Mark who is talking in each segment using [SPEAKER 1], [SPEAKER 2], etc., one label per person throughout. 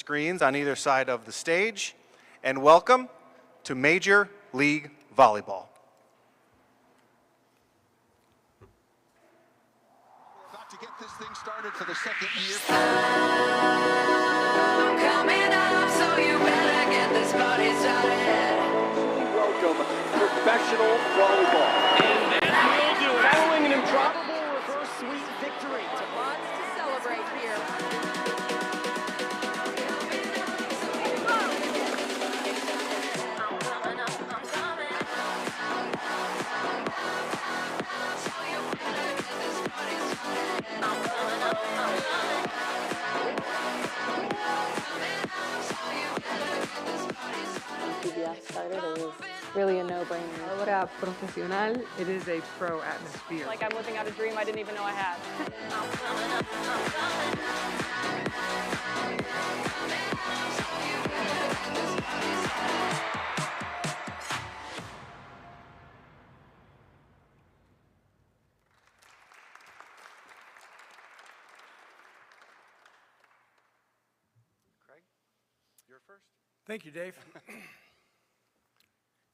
[SPEAKER 1] screens on either side of the stage, and welcome to Major League Volleyball.
[SPEAKER 2] We're about to get this thing started for the second year.
[SPEAKER 3] I'm coming up, so you better get this party started.
[SPEAKER 4] Welcome, professional volleyball.
[SPEAKER 5] And that will do it.
[SPEAKER 4] Following an improbable reverse sweep victory.
[SPEAKER 6] Lots to celebrate here.
[SPEAKER 7] Started, it was really a no-brainer.
[SPEAKER 8] Ahora profesional, it is a pro atmosphere.
[SPEAKER 6] Like I'm living out a dream I didn't even know I had.
[SPEAKER 1] Craig, you're first.
[SPEAKER 9] Thank you, Dave.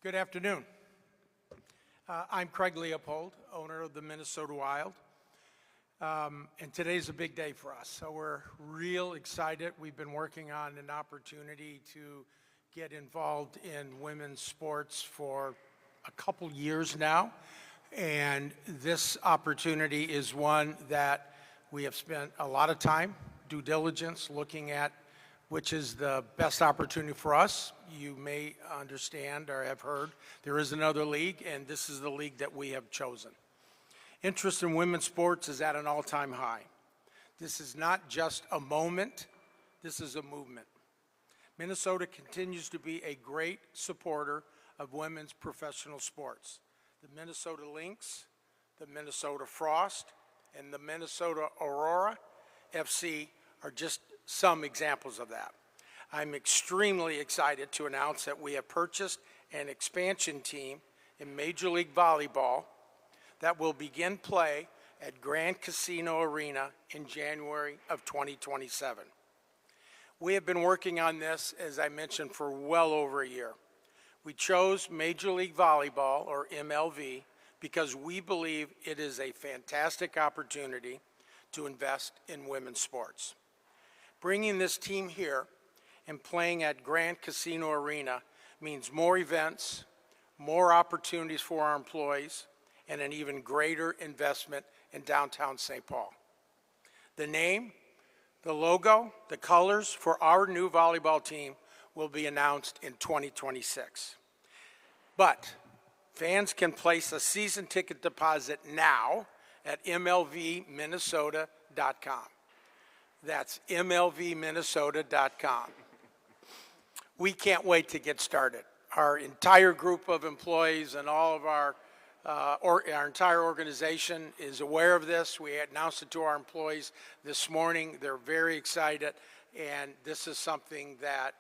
[SPEAKER 9] Good afternoon. I'm Craig Leipold, owner of the Minnesota Wild. And today's a big day for us, so we're real excited. We've been working on an opportunity to get involved in women's sports for a couple years now. And this opportunity is one that we have spent a lot of time, due diligence, looking at which is the best opportunity for us. You may understand or have heard there is another league, and this is the league that we have chosen. Interest in women's sports is at an all-time high. This is not just a moment, this is a movement. Minnesota continues to be a great supporter of women's professional sports. The Minnesota Lynx, the Minnesota Frost, and the Minnesota Aurora FC are just some examples of that. I'm extremely excited to announce that we have purchased an expansion team in Major League Volleyball that will begin play at Grand Casino Arena in January of 2027. We have been working on this, as I mentioned, for well over a year. We chose Major League Volleyball, or MLV, because we believe it is a fantastic opportunity to invest in women's sports. Bringing this team here and playing at Grand Casino Arena means more events, more opportunities for our employees, and an even greater investment in downtown St. Paul. The name, the logo, the colors for our new volleyball team will be announced in 2026. But fans can place a season ticket deposit now at mlvminnesota.com. That's mlvminnesota.com. We can't wait to get started. Our entire group of employees and all of our entire organization is aware of this. We announced it to our employees this morning. They're very excited, and this is something that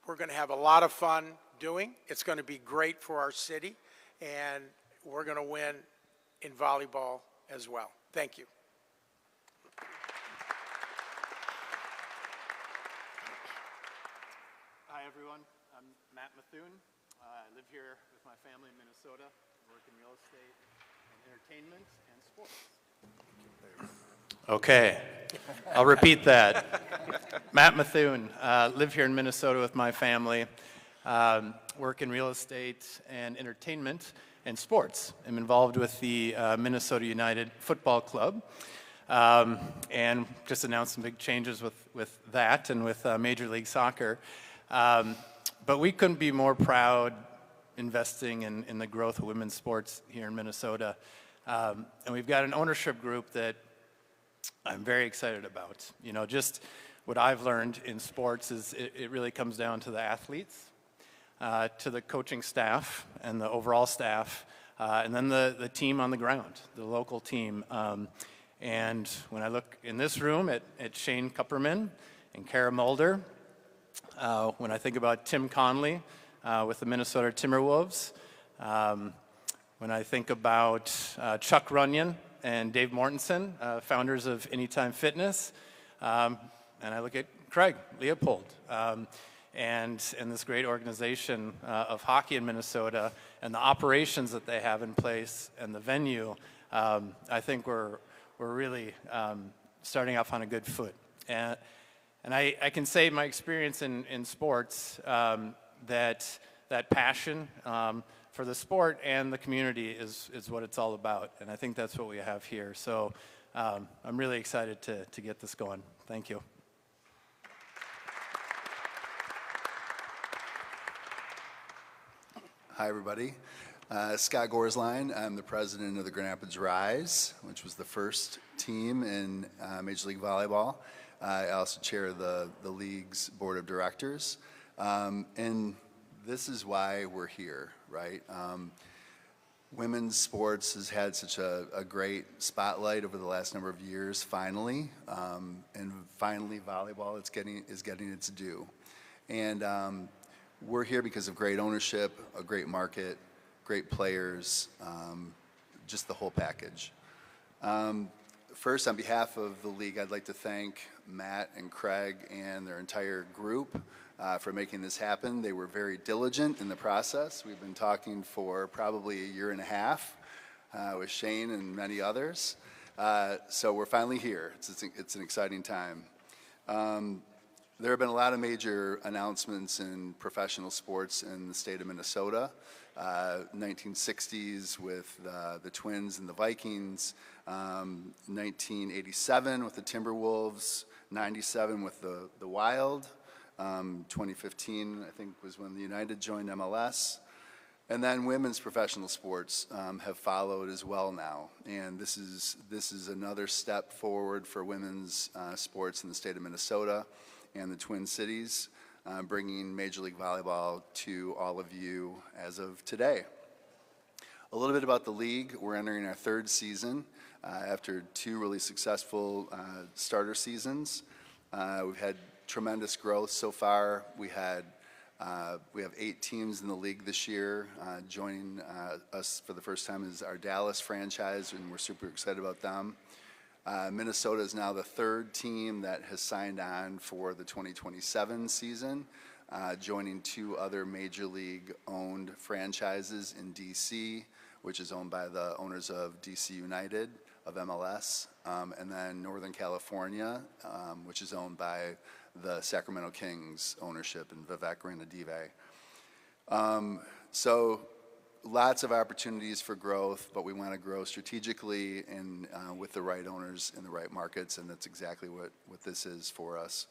[SPEAKER 9] we're going to have a lot of fun doing. It's going to be great for our city, and we're going to win in volleyball as well. Thank you.
[SPEAKER 10] Hi everyone, I'm Matt Mithun. I live here with my family in Minnesota. I work in real estate and entertainment and sports. Okay, I'll repeat that. Matt Mithun, live here in Minnesota with my family. Work in real estate and entertainment and sports. I'm involved with the Minnesota United Football Club. And just announced some big changes with that and with Major League Soccer. But we couldn't be more proud investing in the growth of women's sports here in Minnesota. And we've got an ownership group that I'm very excited about. You know, just what I've learned in sports is it really comes down to the athletes, to the coaching staff and the overall staff, and then the team on the ground, the local team. And when I look in this room at Shane Kupperman and Cara Mulder, when I think about Tim Connelly with the Minnesota Timberwolves, when I think about Chuck Runyon and Dave Mortensen, founders of Anytime Fitness, and I look at Craig Leipold, and this great organization of hockey in Minnesota, and the operations that they have in place, and the venue. I think we're really starting off on a good foot. And I can say my experience in sports, that passion for the sport and the community is what it's all about. And I think that's what we have here. So I'm really excited to get this going. Thank you.
[SPEAKER 11] Hi, everybody. Scott Gorsline. I'm the president of the Grand Rapids Rise, which was the first team in Major League Volleyball. I also chair the league's board of directors. And this is why we're here, right? Women's sports has had such a great spotlight over the last number of years, finally. And finally, volleyball is getting its due. And we're here because of great ownership, a great market, great players, just the whole package. First, on behalf of the league, I'd like to thank Matt and Craig and their entire group for making this happen. They were very diligent in the process. We've been talking for probably a year and a half with Shane and many others. So we're finally here. It's an exciting time. There have been a lot of major announcements in professional sports in the state of Minnesota. 1960s with the Twins and the Vikings, 1987 with the Timberwolves, 97 with the Wild, 2015 I think was when the United joined MLS. And then women's professional sports have followed as well now. And this is another step forward for women's sports in the state of Minnesota and the Twin Cities, bringing Major League Volleyball to all of you as of today. A little bit about the league. We're entering our third season after two really successful starter seasons. We've had tremendous growth so far. We have 8 teams in the league this year. Joining us for the first time is our Dallas franchise, and we're super excited about them. Minnesota is now the third team that has signed on for the 2027 season, joining 2 other Major League-owned franchises in D.C., which is owned by the owners of D.C. United of MLS, and then Northern California, which is owned by the Sacramento Kings ownership and Vivek Ranadive. So lots of opportunities for growth, but we want to grow strategically and with the right owners in the right markets, and that's exactly what this is for us.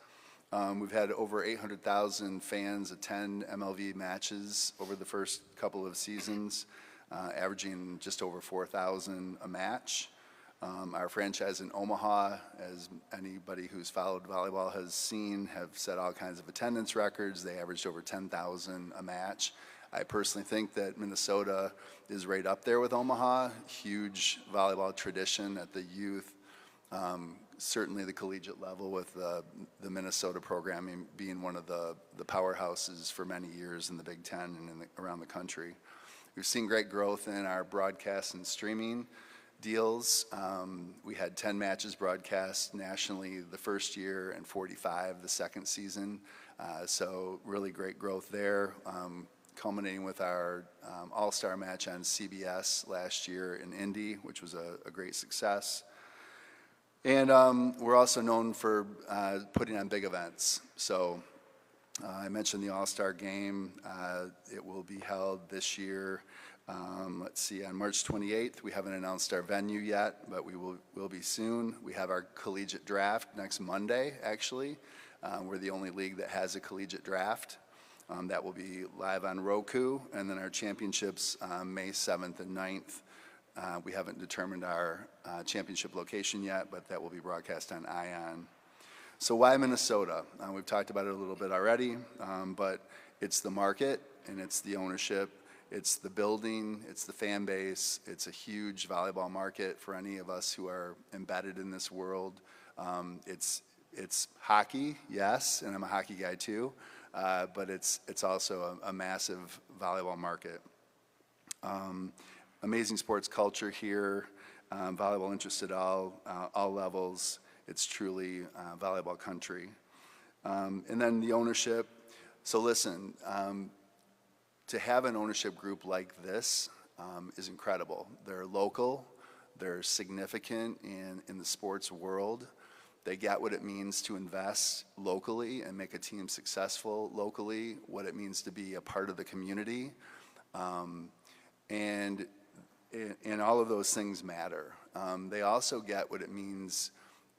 [SPEAKER 11] We've had over 800,000 fans attend MLV matches over the first couple of seasons, averaging just over 4,000 a match. Our franchise in Omaha, as anybody who's followed volleyball has seen, have set all kinds of attendance records. They averaged over 10,000 a match. I personally think that Minnesota is right up there with Omaha. Huge volleyball tradition at the youth, certainly the collegiate level, with the Minnesota programming being one of the powerhouses for many years in the Big Ten and around the country. We've seen great growth in our broadcast and streaming deals. We had 10 matches broadcast nationally the first year and 45 the second season. So really great growth there. Culminating with our All-Star match on CBS last year in Indy, which was a great success. And we're also known for putting on big events. So I mentioned the All-Star game. It will be held this year. Let's see, on March 28th. We haven't announced our venue yet, but we will be soon. We have our collegiate draft next Monday, actually. We're the only league that has a collegiate draft. That will be live on Roku, and then our championships May 7th and 9th. We haven't determined our championship location yet, but that will be broadcast on ION. So why Minnesota? We've talked about it a little bit already, but it's the market and it's the ownership. It's the building, it's the fan base, it's a huge volleyball market for any of us who are embedded in this world. It's hockey, yes, and I'm a hockey guy too. But it's also a massive volleyball market. Amazing sports culture here, volleyball interest at all levels. It's truly volleyball country. And then the ownership. So listen, to have an ownership group like this is incredible. They're local, they're significant in the sports world. They get what it means to invest locally and make a team successful locally, what it means to be a part of the community. And all of those things matter. They also get what it means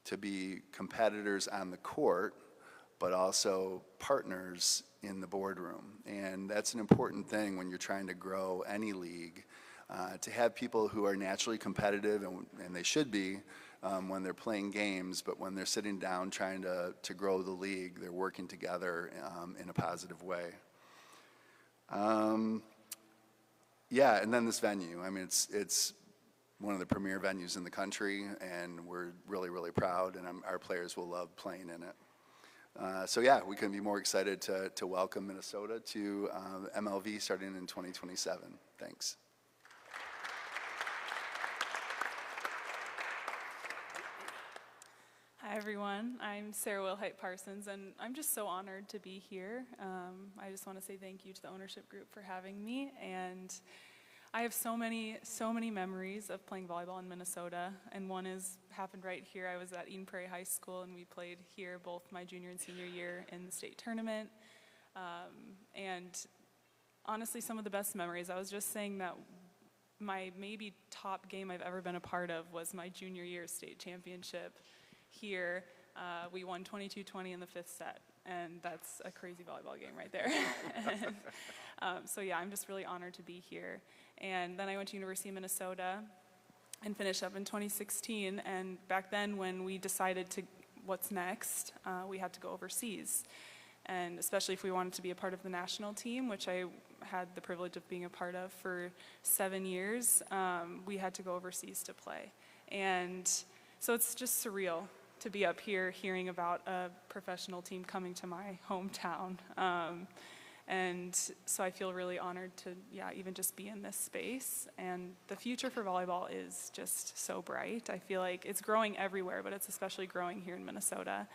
[SPEAKER 11] to be competitors on the court, but also partners in the boardroom. And that's an important thing when you're trying to grow any league, to have people who are naturally competitive, and they should be when they're playing games, but when they're sitting down trying to grow the league, they're working together in a positive way. Yeah, and then this venue. I mean, it's one of the premier venues in the country, and we're really, really proud, and our players will love playing in it. So yeah, we couldn't be more excited to welcome Minnesota to MLV starting in 2027. Thanks.
[SPEAKER 12] Hi everyone, I'm Sarah Wilhite Parsons, and I'm just so honored to be here. I just want to say thank you to the ownership group for having me, and I have so many memories of playing volleyball in Minnesota, and one happened right here. I was at Eden Prairie High School, and we played here both my junior and senior year in the state tournament. And honestly, some of the best memories, I was just saying that my maybe top game I've ever been a part of was my junior year state championship here. We won 22-20 in the 5th set, and that's a crazy volleyball game right there. So yeah, I'm just really honored to be here. And then I went to University of Minnesota and finished up in 2016, and back then when we decided what's next, we had to go overseas. And especially if we wanted to be a part of the national team, which I had the privilege of being a part of for 7 years, we had to go overseas to play. And so it's just surreal to be up here hearing about a professional team coming to my hometown. And so I feel really honored to, even just be in this space. And the future for volleyball is just so bright. I feel like it's growing everywhere, but it's especially growing here in Minnesota.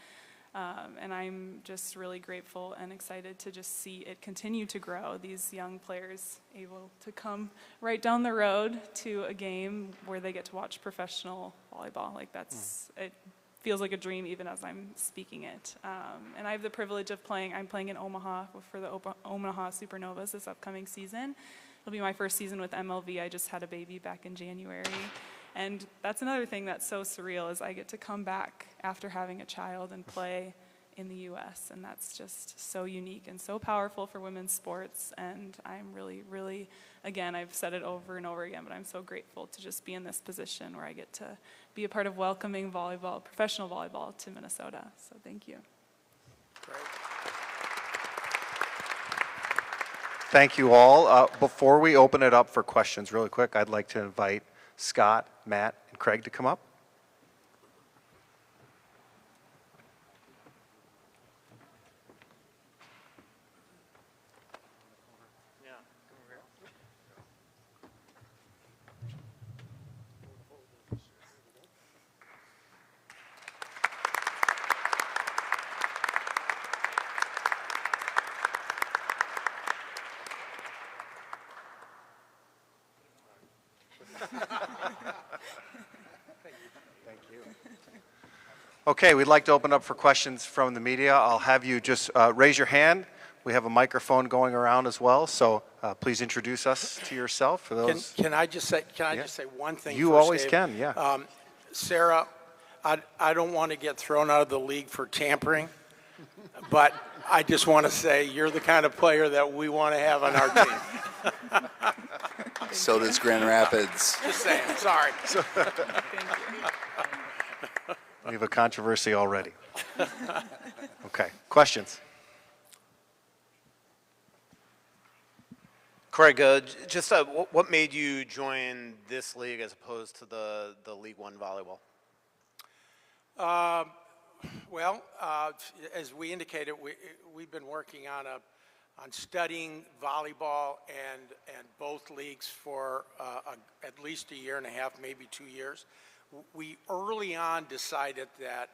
[SPEAKER 12] And I'm just really grateful and excited to just see it continue to grow. These young players able to come right down the road to a game where they get to watch professional volleyball. Like it feels like a dream even as I'm speaking it. And I have the privilege of I'm playing in Omaha for the Omaha Supernovas this upcoming season. It'll be my first season with MLV. I just had a baby back in January. And that's another thing that's so surreal is I get to come back after having a child and play in the U.S. And that's just so unique and so powerful for women's sports. And I'm really, really, again, I've said it over and over again, but I'm so grateful to just be in this position where I get to be a part of welcoming volleyball, professional volleyball to Minnesota. So thank you.
[SPEAKER 1] Great. Thank you all. Before we open it up for questions really quick, I'd like to invite Scott, Matt, and Craig to come up. Okay, we'd like to open up for questions from the media. I'll have you just raise your hand. We have a microphone going around as well, so please introduce us to yourself. For those,
[SPEAKER 9] can I just say one thing?
[SPEAKER 1] You
[SPEAKER 9] first,
[SPEAKER 1] always
[SPEAKER 9] Dave?
[SPEAKER 1] can, yeah.
[SPEAKER 9] Sarah, I don't want to get thrown out of the league for tampering, but I just want to say you're the kind of player that we want to have on our team.
[SPEAKER 11] So does Grand Rapids.
[SPEAKER 9] Just saying, sorry.
[SPEAKER 1] We have a controversy already. Okay, questions?
[SPEAKER 13] Craig, just what made you join this league as opposed to the League One Volleyball?
[SPEAKER 9] Well, as we indicated, we've been working on studying volleyball and both leagues for at least a year and a half, maybe 2 years. We early on decided that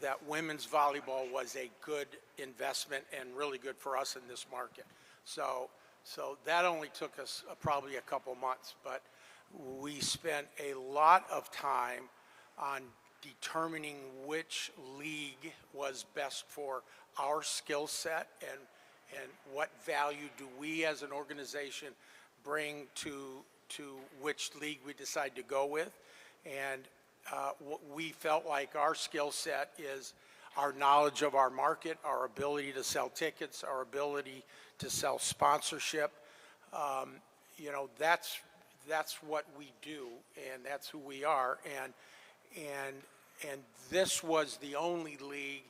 [SPEAKER 9] that women's volleyball was a good investment and really good for us in this market. So that only took us probably a couple months, but we spent a lot of time on determining which league was best for our skill set and what value do we as an organization bring to which league we decide to go with. And we felt like our skill set is our knowledge of our market, our ability to sell tickets, our ability to sell sponsorship. You know, that's what we do, and that's who we are. And this was the only league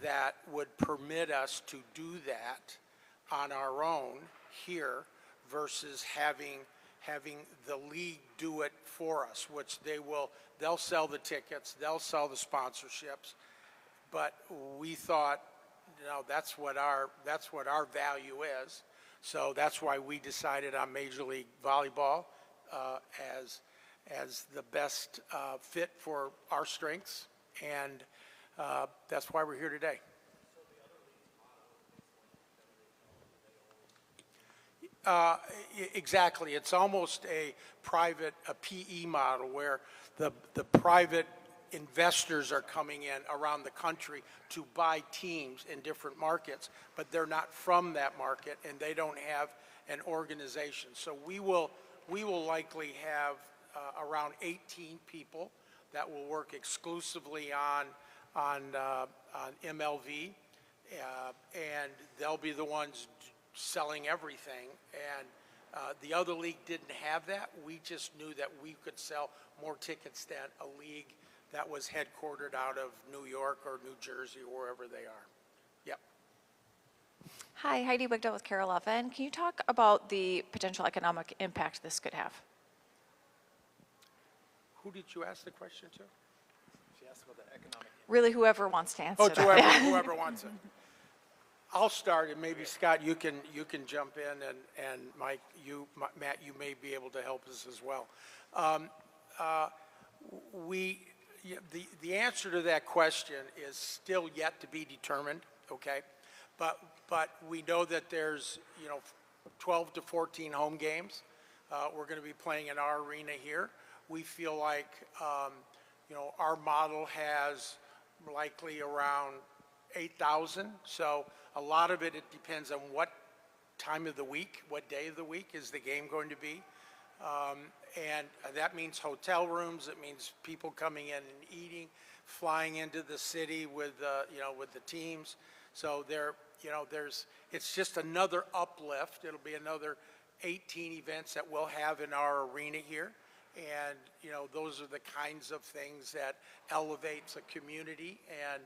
[SPEAKER 9] that would permit us to do that on our own here versus having the league do it for us, which they'll sell the tickets, they'll sell the sponsorships, but we thought, you know, that's what our value is. So that's why we decided on Major League Volleyball as the best fit for our strengths, and that's why we're here today. Exactly. It's almost a PE model where the private investors are coming in around the country to buy teams in different markets, but they're not from that market and they don't have an organization. So we will likely have around 18 people that will work exclusively on MLV, and they'll be the ones selling everything. And the other league didn't have that. We just knew that we could sell more tickets than a league that was headquartered out of New York or New Jersey or wherever they are. Yep.
[SPEAKER 14] Hi, Heidi Wigdell with Cara Mulder. Can you talk about the potential economic impact this could have?
[SPEAKER 9] Who did you ask the question to?
[SPEAKER 10] She asked about the economic impact.
[SPEAKER 14] Really, whoever wants to answer
[SPEAKER 9] to
[SPEAKER 14] that.
[SPEAKER 9] whoever wants it. I'll start, and maybe Scott, you can jump in, and Mike, Matt, you may be able to help us as well. The answer to that question is still yet to be determined. Okay, but we know that there's 12 to 14 home games. We're going to be playing in our arena here. We feel like our model has likely around 8,000. So a lot of it depends on what time of the week, what day of the week is the game going to be. And that means hotel rooms. It means people coming in and eating, flying into the city with the teams. So it's just another uplift. It'll be another 18 events that we'll have in our arena here. And, those are the kinds of things that elevates a community. And,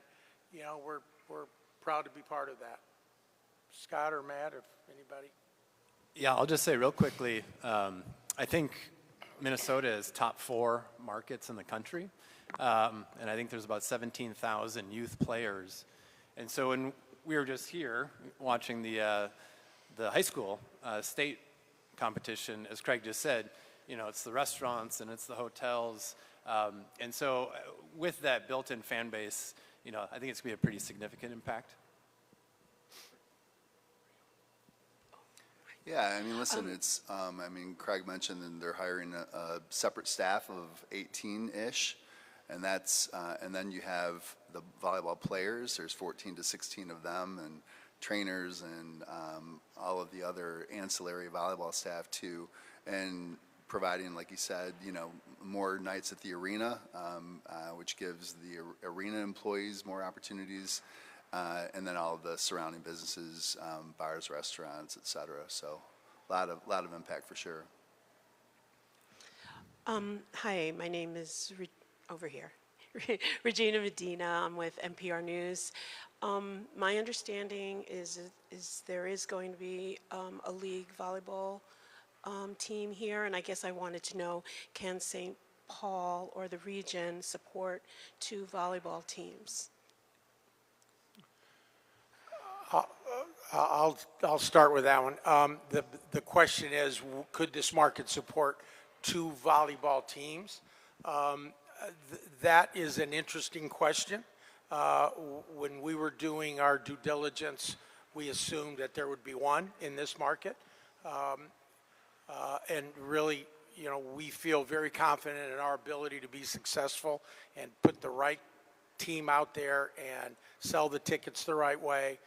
[SPEAKER 9] we're proud to be part of that. Scott or Matt, if anybody.
[SPEAKER 10] Yeah, I'll just say real quickly, I think Minnesota is top 4 markets in the country. And I think there's about 17,000 youth players. And so when we were just here watching the high school state competition, as Craig just said, it's the restaurants and it's the hotels. And so with that built-in fan base, I think it's going to be a pretty significant impact.
[SPEAKER 11] Yeah, I mean, listen, it's, Craig mentioned that they're hiring a separate staff of 18-ish, and that's, and then you have the volleyball players, there's 14 to 16 of them, and trainers and all of the other ancillary volleyball staff too, and providing, like you said, more nights at the arena, which gives the arena employees more opportunities, and then all of the surrounding businesses, bars, restaurants, et cetera. So a lot of impact for sure.
[SPEAKER 15] Hi, my name is over here. Regina Medina. I'm with NPR News. My understanding is there is going to be a league volleyball team here, and I guess I wanted to know, can St. Paul or the region support 2 volleyball teams?
[SPEAKER 9] I'll start with that one. The question is, could this market support 2 volleyball teams? That is an interesting question. When we were doing our due diligence, we assumed that there would be one in this market. And really, we feel very confident in our ability to be successful and put the right team out there and sell the tickets the right way.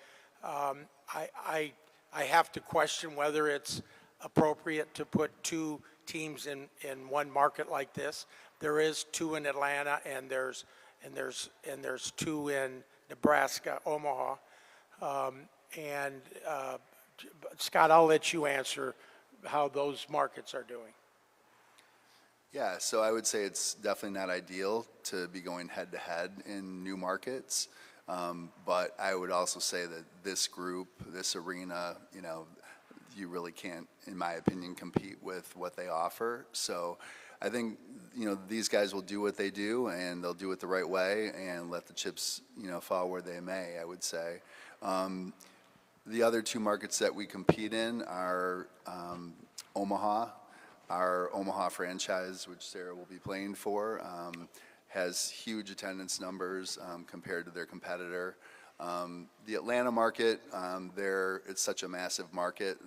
[SPEAKER 9] I have to question whether it's appropriate to put two teams in one market like this. There is two in Atlanta, and there's two in Nebraska, Omaha. Scott, I'll let you answer how those markets are doing.
[SPEAKER 11] Yeah, so I would say it's definitely not ideal to be going head-to-head in new markets, but I would also say that this group, this arena, you really can't, in my opinion, compete with what they offer. So I think, these guys will do what they do, and they'll do it the right way and let the chips, fall where they may, I would say. The other two markets that we compete in are Omaha. Our Omaha franchise, which Sarah will be playing for, has huge attendance numbers compared to their competitor. The Atlanta market, it's such a massive market.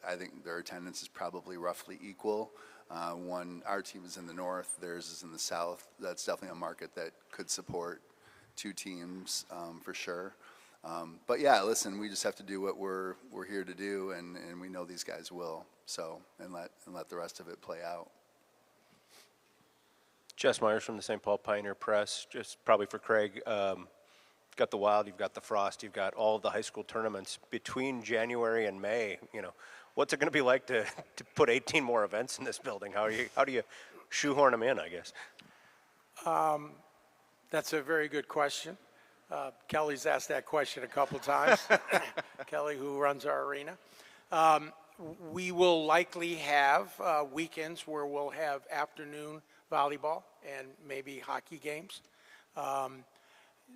[SPEAKER 11] I think their attendance is probably roughly equal. Our team is in the north, theirs is in the south. That's definitely a market that could support two teams for sure. But yeah, listen, we just have to do what we're here to do, and we know these guys will. So, and let the rest of it play out.
[SPEAKER 16] Jess Myers from the St. Paul Pioneer Press. Just probably for Craig. You've got the Wild, you've got the Frost, you've got all of the high school tournaments between January and May. What's it going to be like to put 18 more events in this building? How do you shoehorn them in, I guess?
[SPEAKER 9] That's a very good question. Kelly's asked that question a couple times. Kelly, who runs our arena. We will likely have weekends where we'll have afternoon volleyball and maybe hockey games.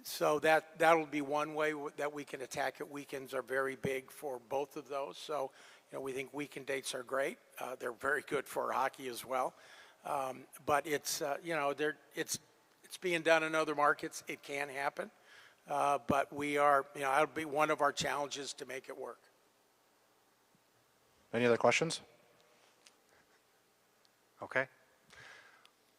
[SPEAKER 9] So that'll be one way that we can attack it. Weekends are very big for both of those. So, we think weekend dates are great. They're very good for hockey as well. But it's being done in other markets. It can happen. But we are, that'll be one of our challenges to make it work.
[SPEAKER 17] Any other questions?
[SPEAKER 1] Okay.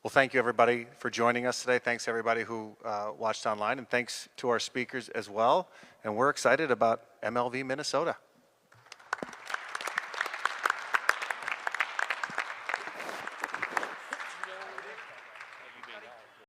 [SPEAKER 1] Well, thank you, everybody, for joining us today. Thanks, everybody who watched online, and thanks to our speakers as well. And we're excited about MLV Minnesota.